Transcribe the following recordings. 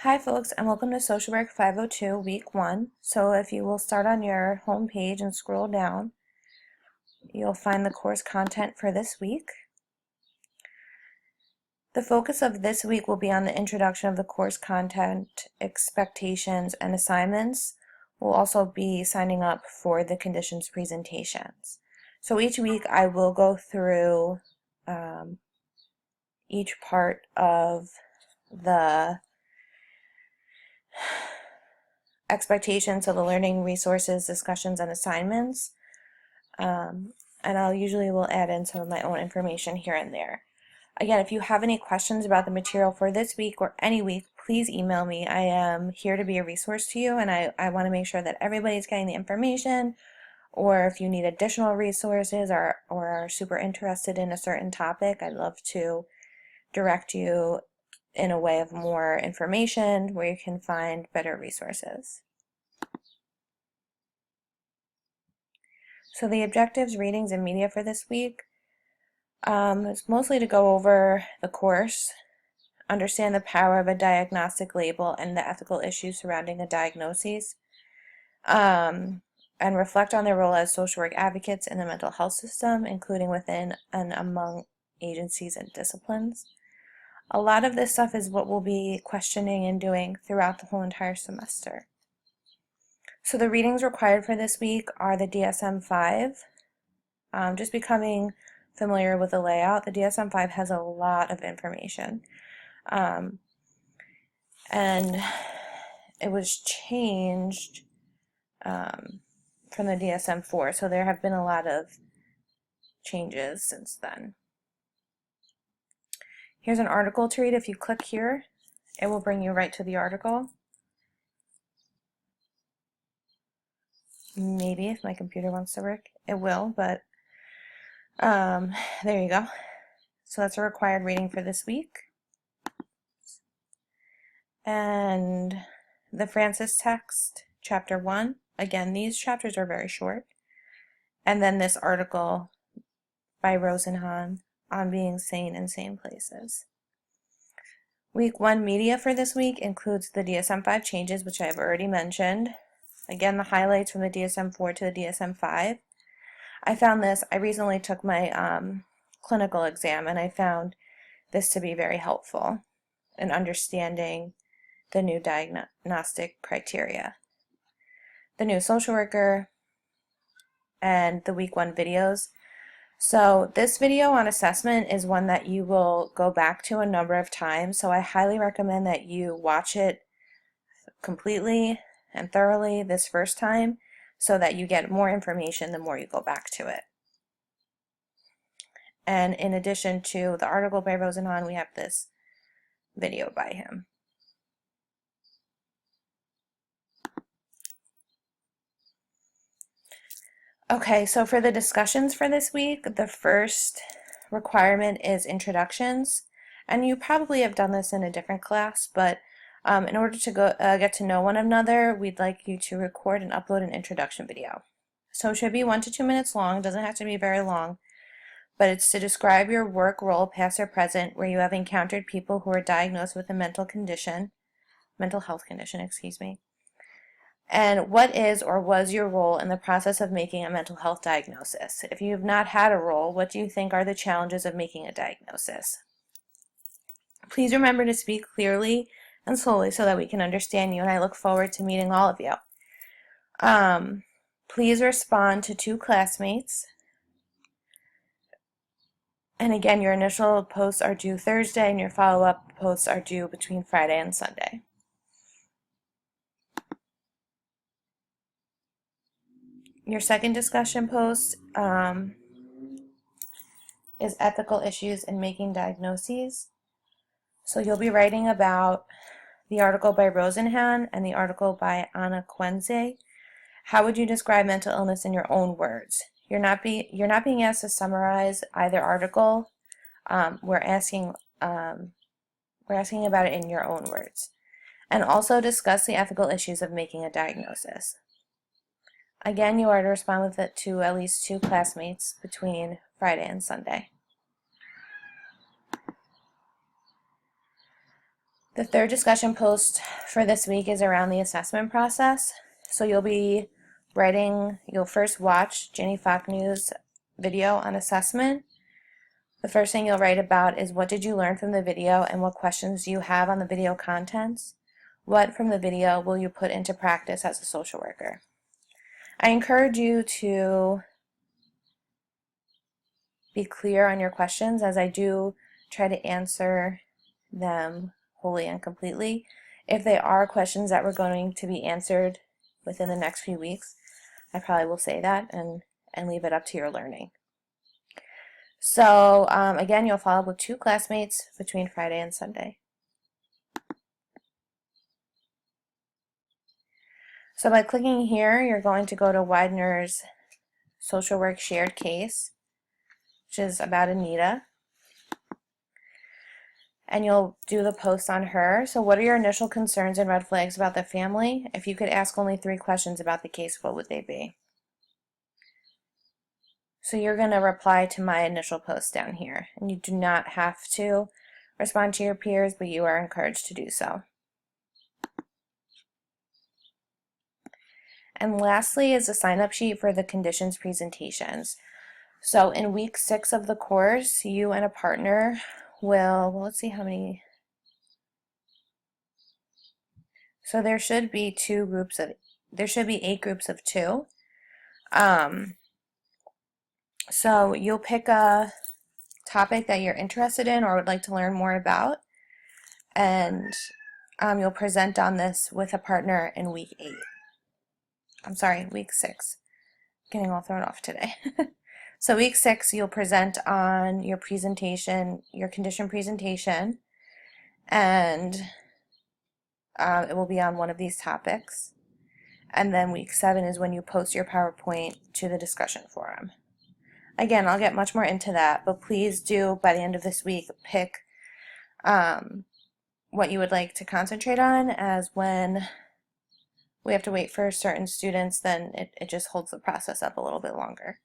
Hi folks, and welcome to Social Work 502 Week 1. So if you will start on your home page and scroll down, you'll find the course content for this week. The focus of this week will be on the introduction of the course content, expectations, and assignments. We'll also be signing up for the conditions presentations. So each week I will go through each part of the expectations of the learning resources, discussions, and assignments. And I'll usually will add in some of my own information here and there. Again, if you have any questions about the material for this week or any week, please email me. I am here to be a resource to you, and I want to make sure that everybody's getting the information, or if you need additional resources or are super interested in a certain topic, I'd love to direct you in a way of more information where you can find better resources. So the objectives, readings, and media for this week is mostly to go over the course, understand the power of a diagnostic label and the ethical issues surrounding a diagnosis, and reflect on their role as social work advocates in the mental health system, including within and among agencies and disciplines. A lot of this stuff is what we'll be questioning and doing throughout the whole entire semester. So the readings required for this week are the DSM-5. Just becoming familiar with the layout, the DSM-5 has a lot of information. And it was changed from the DSM-4, so there have been a lot of changes since then. Here's an article to read. If you click here, it will bring you right to the article. Maybe if my computer wants to work, it will, but there you go. So that's a required reading for this week. And the Francis text, chapter 1. Again, these chapters are very short. And then this article by Rosenhan on being sane in sane places. Week 1 media for this week includes the DSM-5 changes, which I've already mentioned. Again, the highlights from the DSM-4 to the DSM-5. I recently took my clinical exam, and I found this to be very helpful in understanding the new diagnostic criteria. The new social worker and the week 1 videos. So this video on assessment is one that you will go back to a number of times, so I highly recommend that you watch it completely and thoroughly this first time so that you get more information the more you go back to it. And in addition to the article by Rosenhan, we have this video by him. Okay, so for the discussions for this week, the first requirement is introductions. And you probably have done this in a different class, but in order to get to know one another, we'd like you to record and upload an introduction video. So it should be 1 to 2 minutes long, doesn't have to be very long, but it's to describe your work role, past or present, where you have encountered people who are diagnosed with a mental health condition, excuse me. And what is or was your role in the process of making a mental health diagnosis? If you have not had a role, what do you think are the challenges of making a diagnosis? Please remember to speak clearly and slowly so that we can understand you, and I look forward to meeting all of you. Please respond to 2 classmates. And again, your initial posts are due Thursday, and your follow-up posts are due between Friday and Sunday. Your second discussion post is ethical issues in making diagnoses. So you'll be writing about the article by Rosenhan and the article by Anna Quenze. How would you describe mental illness in your own words? You're not being asked to summarize either article. We're asking about it in your own words. And also discuss the ethical issues of making a diagnosis. Again, you are to respond with it to at least 2 classmates between Friday and Sunday. The third discussion post for this week is around the assessment process. So you'll first watch Ginny Facknew's video on assessment. The first thing you'll write about is what did you learn from the video and what questions do you have on the video contents? What from the video will you put into practice as a social worker? I encourage you to be clear on your questions, as I do try to answer them wholly and completely. If they are questions that were going to be answered within the next few weeks, I probably will say that and leave it up to your learning. So again, you'll follow up with 2 classmates between Friday and Sunday. So by clicking here, you're going to go to Widener's social work shared case, which is about Anita. And you'll do the post on her. So what are your initial concerns and red flags about the family? If you could ask only 3 questions about the case, what would they be? So you're going to reply to my initial post down here. And you do not have to respond to your peers, but you are encouraged to do so. And lastly is the sign-up sheet for the conditions presentations. So in week 6 of the course, you and a partner will, well, let's see how many. So there should be 8 groups of 2. So you'll pick a topic that you're interested in or would like to learn more about, and you'll present on this with a partner in week 8. I'm sorry, week 6. Getting all thrown off today. So week 6, you'll present on your presentation, your condition presentation, and it will be on one of these topics. And then week 7 is when you post your PowerPoint to the discussion forum. Again, I'll get much more into that, but please do, by the end of this week, pick what you would like to concentrate on, as when we have to wait for certain students, then it just holds the process up a little bit longer.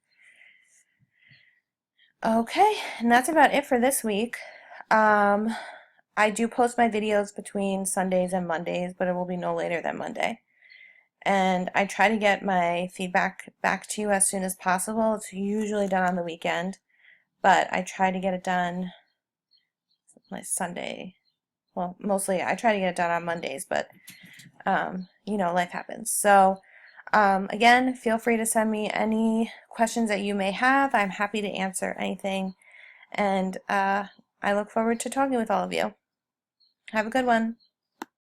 Okay, and that's about it for this week. I do post my videos between Sundays and Mondays, but it will be no later than Monday. And I try to get my feedback back to you as soon as possible. It's usually done on the weekend, but I try to get it done like Sunday. Well, mostly I try to get it done on Mondays, but you know, life happens. So again, feel free to send me any questions that you may have. I'm happy to answer anything, and I look forward to talking with all of you. Have a good one.